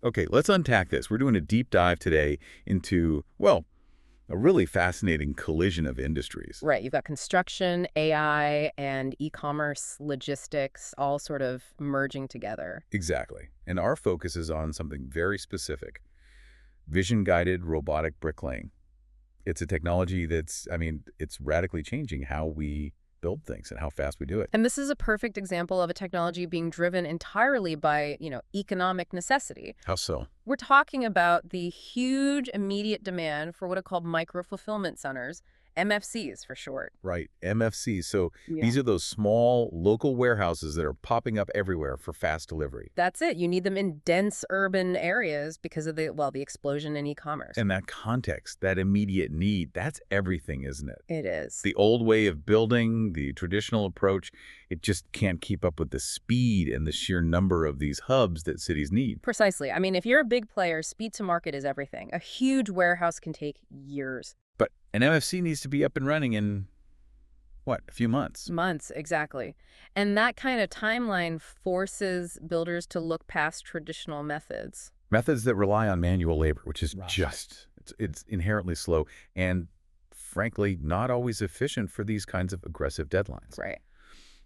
Okay, let's unpack this. We're doing a deep dive today into, well, a really fascinating collision of industries. Right. You've got construction, AI, and e-commerce, logistics, all sort of merging together. Exactly. And our focus is on something very specific, vision-guided robotic bricklaying. It's a technology that's, it's radically changing how we build things and how fast we do it. And this is a perfect example of a technology being driven entirely by, economic necessity. How so? We're talking about the huge immediate demand for what are called micro-fulfillment centers, MFCs for short. Right, MFC. So Yeah. these are those small local warehouses that are popping up everywhere for fast delivery. That's it. You need them in dense urban areas because of the explosion in e-commerce. And that context, that immediate need, that's everything, isn't it? It is. The old way of building, the traditional approach, it just can't keep up with the speed and the sheer number of these hubs that cities need. Precisely. I mean, if you're a big player, speed to market is everything. A huge warehouse can take years. But an MFC needs to be up and running in, what, a few months? Months, exactly. And that kind of timeline forces builders to look past traditional methods. Methods that rely on manual labor, which is Right. it's inherently slow and, frankly, not always efficient for these kinds of aggressive deadlines. Right.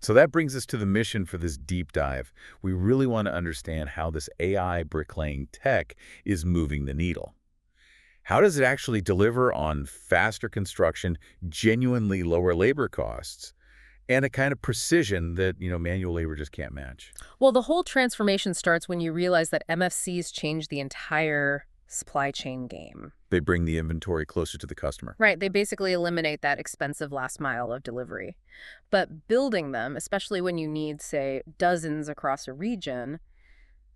So that brings us to the mission for this deep dive. We really want to understand how this AI bricklaying tech is moving the needle. How does it actually deliver on faster construction, genuinely lower labor costs, and a kind of precision that, manual labor just can't match? Well, the whole transformation starts when you realize that MFCs change the entire supply chain game. They bring the inventory closer to the customer. Right. They basically eliminate that expensive last mile of delivery. But building them, especially when you need, say, dozens across a region,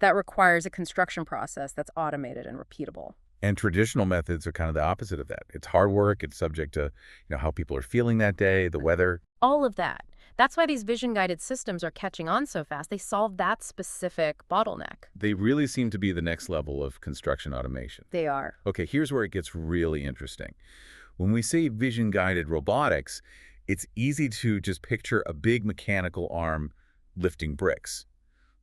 that requires a construction process that's automated and repeatable. And traditional methods are kind of the opposite of that. It's hard work. It's subject to, how people are feeling that day, the weather. All of that. That's why these vision-guided systems are catching on so fast. They solve that specific bottleneck. They really seem to be the next level of construction automation. They are. Okay, here's where it gets really interesting. When we say vision-guided robotics, it's easy to just picture a big mechanical arm lifting bricks.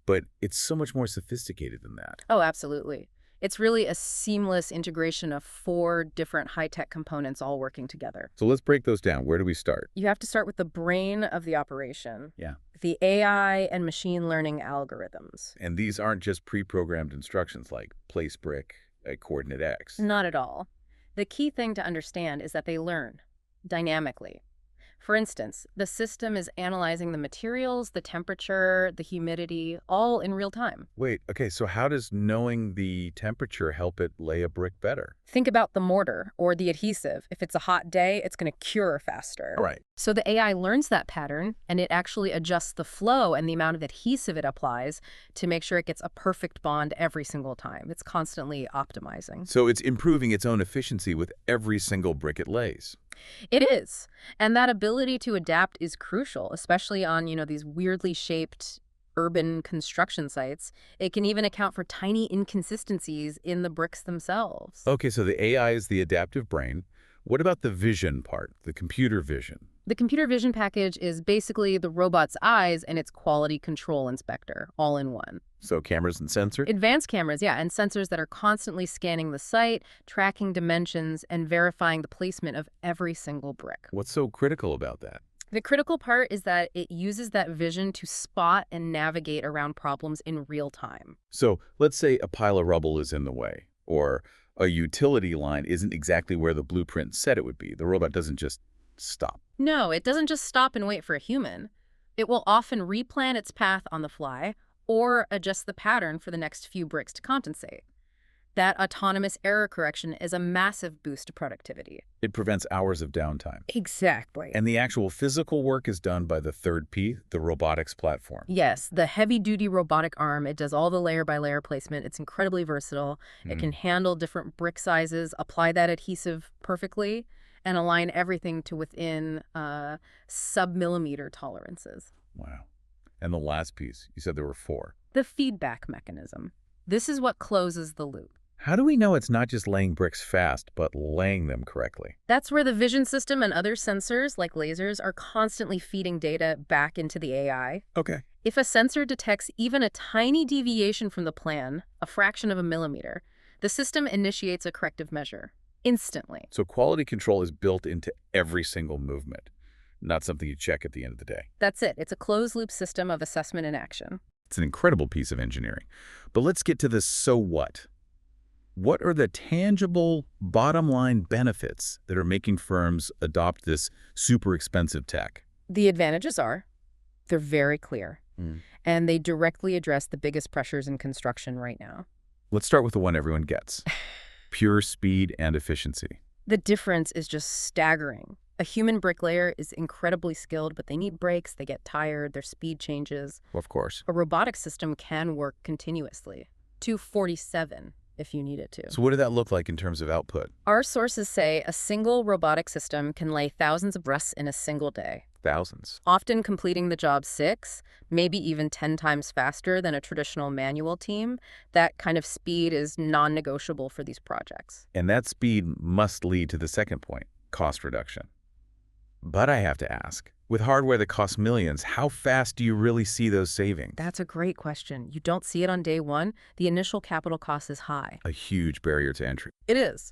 But it's so much more sophisticated than that. Oh, absolutely. It's really a seamless integration of 4 different high-tech components all working together. So let's break those down. Where do we start? You have to start with the brain of the operation. Yeah. The AI and machine learning algorithms. And these aren't just pre-programmed instructions like place brick at coordinate X. Not at all. The key thing to understand is that they learn dynamically. For instance, the system is analyzing the materials, the temperature, the humidity, all in real time. Wait, okay, so how does knowing the temperature help it lay a brick better? Think about the mortar or the adhesive. If it's a hot day, it's going to cure faster. Right. So the AI learns that pattern, and it actually adjusts the flow and the amount of adhesive it applies to make sure it gets a perfect bond every single time. It's constantly optimizing. So it's improving its own efficiency with every single brick it lays. It is. And that ability to adapt is crucial, especially on, these weirdly shaped urban construction sites. It can even account for tiny inconsistencies in the bricks themselves. Okay, so the AI is the adaptive brain. What about the vision part, the computer vision? The computer vision package is basically the robot's eyes and its quality control inspector, all in one. So cameras and sensors? Advanced cameras, yeah, and sensors that are constantly scanning the site, tracking dimensions, and verifying the placement of every single brick. What's so critical about that? The critical part is that it uses that vision to spot and navigate around problems in real time. So let's say a pile of rubble is in the way, or a utility line isn't exactly where the blueprint said it would be. The robot doesn't just stop. No, it doesn't just stop and wait for a human. It will often replan its path on the fly or adjust the pattern for the next few bricks to compensate. That autonomous error correction is a massive boost to productivity. It prevents hours of downtime. Exactly. And the actual physical work is done by the third P, the robotics platform. Yes, the heavy-duty robotic arm, it does all the layer-by-layer placement. It's incredibly versatile. It can handle different brick sizes, apply that adhesive perfectly, and align everything to within sub-millimeter tolerances. Wow. And the last piece, you said there were 4. The feedback mechanism. This is what closes the loop. How do we know it's not just laying bricks fast, but laying them correctly? That's where the vision system and other sensors, like lasers, are constantly feeding data back into the AI. Okay. If a sensor detects even a tiny deviation from the plan, a fraction of a millimeter, the system initiates a corrective measure instantly. So quality control is built into every single movement, not something you check at the end of the day. That's it. It's a closed-loop system of assessment in action. It's an incredible piece of engineering. But let's get to the so what. What are the tangible bottom-line benefits that are making firms adopt this super expensive tech? The advantages are they're very clear, and they directly address the biggest pressures in construction right now. Let's start with the one everyone gets. Pure speed and efficiency. The difference is just staggering. A human bricklayer is incredibly skilled, but they need breaks, they get tired, their speed changes. Of course. A robotic system can work continuously, 247 if you need it to. So what did that look like in terms of output? Our sources say a single robotic system can lay thousands of bricks in a single day, Thousands. often completing the job 6, maybe even 10 times faster than a traditional manual team. That kind of speed is non-negotiable for these projects. And that speed must lead to the second point, cost reduction. But I have to ask, with hardware that costs millions, how fast do you really see those savings? That's a great question. You don't see it on day one. The initial capital cost is high. A huge barrier to entry. It is.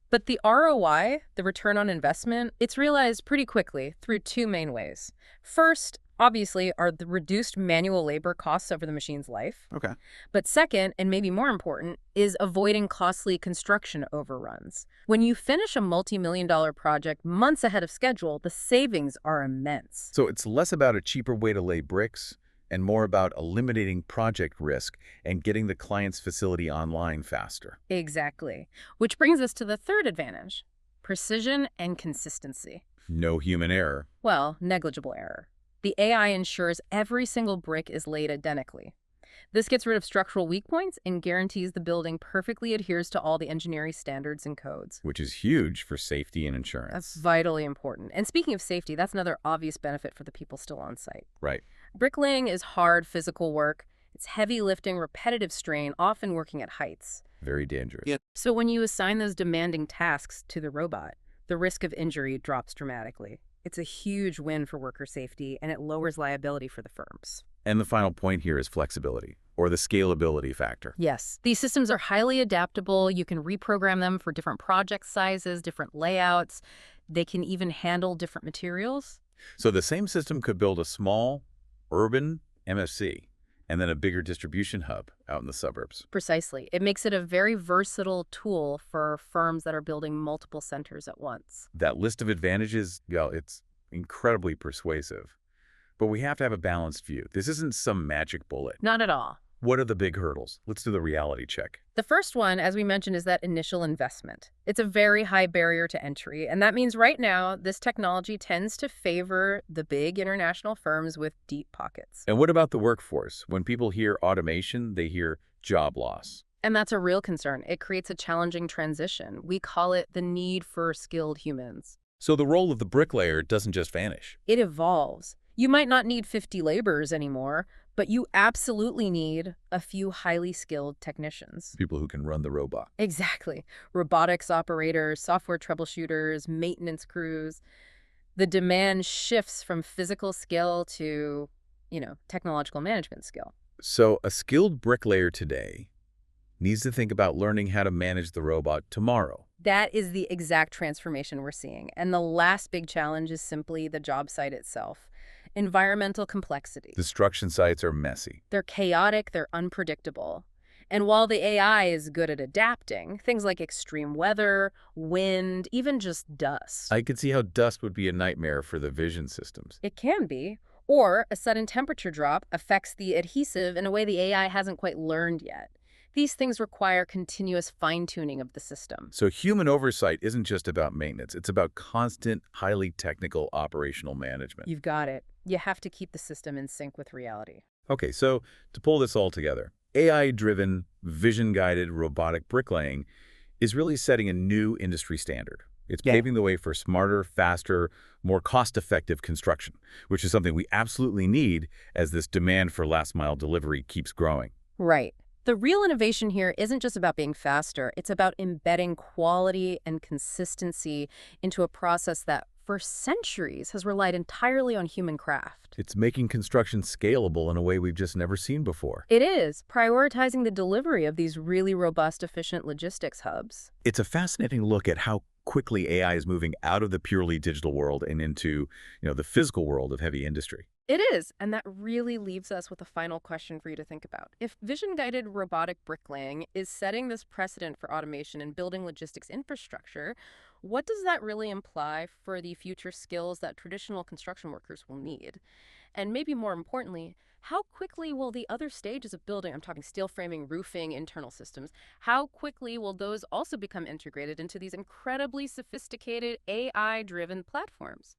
But the ROI, the return on investment, it's realized pretty quickly through 2 main ways. First, obviously, are the reduced manual labor costs over the machine's life. Okay. But second, and maybe more important, is avoiding costly construction overruns. When you finish a multi-million-dollar project months ahead of schedule, the savings are immense. So it's less about a cheaper way to lay bricks and more about eliminating project risk and getting the client's facility online faster. Exactly. Which brings us to the third advantage, precision and consistency. No human error. Well, negligible error. The AI ensures every single brick is laid identically. This gets rid of structural weak points and guarantees the building perfectly adheres to all the engineering standards and codes. Which is huge for safety and insurance. That's vitally important. And speaking of safety, that's another obvious benefit for the people still on site. Right. Bricklaying is hard physical work. It's heavy lifting, repetitive strain, often working at heights. Very dangerous. Yeah. So when you assign those demanding tasks to the robot, the risk of injury drops dramatically. It's a huge win for worker safety, and it lowers liability for the firms. And the final point here is flexibility, or the scalability factor. Yes, these systems are highly adaptable. You can reprogram them for different project sizes, different layouts. They can even handle different materials. So the same system could build a small, urban MFC and then a bigger distribution hub out in the suburbs. Precisely. It makes it a very versatile tool for firms that are building multiple centers at once. That list of advantages, yeah, it's incredibly persuasive. But we have to have a balanced view. This isn't some magic bullet. Not at all. What are the big hurdles? Let's do the reality check. The first one, as we mentioned, is that initial investment. It's a very high barrier to entry, and that means right now this technology tends to favor the big international firms with deep pockets. And what about the workforce? When people hear automation, they hear job loss. And that's a real concern. It creates a challenging transition. We call it the need for skilled humans. So the role of the bricklayer doesn't just vanish. It evolves. You might not need 50 laborers anymore, but you absolutely need a few highly skilled technicians. People who can run the robot. Exactly. Robotics operators, software troubleshooters, maintenance crews. The demand shifts from physical skill to, technological management skill. So a skilled bricklayer today needs to think about learning how to manage the robot tomorrow. That is the exact transformation we're seeing. And the last big challenge is simply the job site itself. Environmental complexity. Construction sites are messy. They're chaotic, they're unpredictable. And while the AI is good at adapting, things like extreme weather, wind, even just dust. I could see how dust would be a nightmare for the vision systems. It can be. Or a sudden temperature drop affects the adhesive in a way the AI hasn't quite learned yet. These things require continuous fine-tuning of the system. So human oversight isn't just about maintenance. It's about constant, highly technical operational management. You've got it. You have to keep the system in sync with reality. Okay, so to pull this all together, AI-driven, vision-guided robotic bricklaying is really setting a new industry standard. It's paving the way for smarter, faster, more cost-effective construction, which is something we absolutely need as this demand for last-mile delivery keeps growing. Right. The real innovation here isn't just about being faster. It's about embedding quality and consistency into a process that for centuries has relied entirely on human craft. It's making construction scalable in a way we've just never seen before. It is, prioritizing the delivery of these really robust, efficient logistics hubs. It's a fascinating look at how quickly AI is moving out of the purely digital world and into, the physical world of heavy industry. It is, and that really leaves us with a final question for you to think about. If vision-guided robotic bricklaying is setting this precedent for automation and building logistics infrastructure, what does that really imply for the future skills that traditional construction workers will need? And maybe more importantly, how quickly will the other stages of building, I'm talking steel framing, roofing, internal systems, how quickly will those also become integrated into these incredibly sophisticated AI-driven platforms?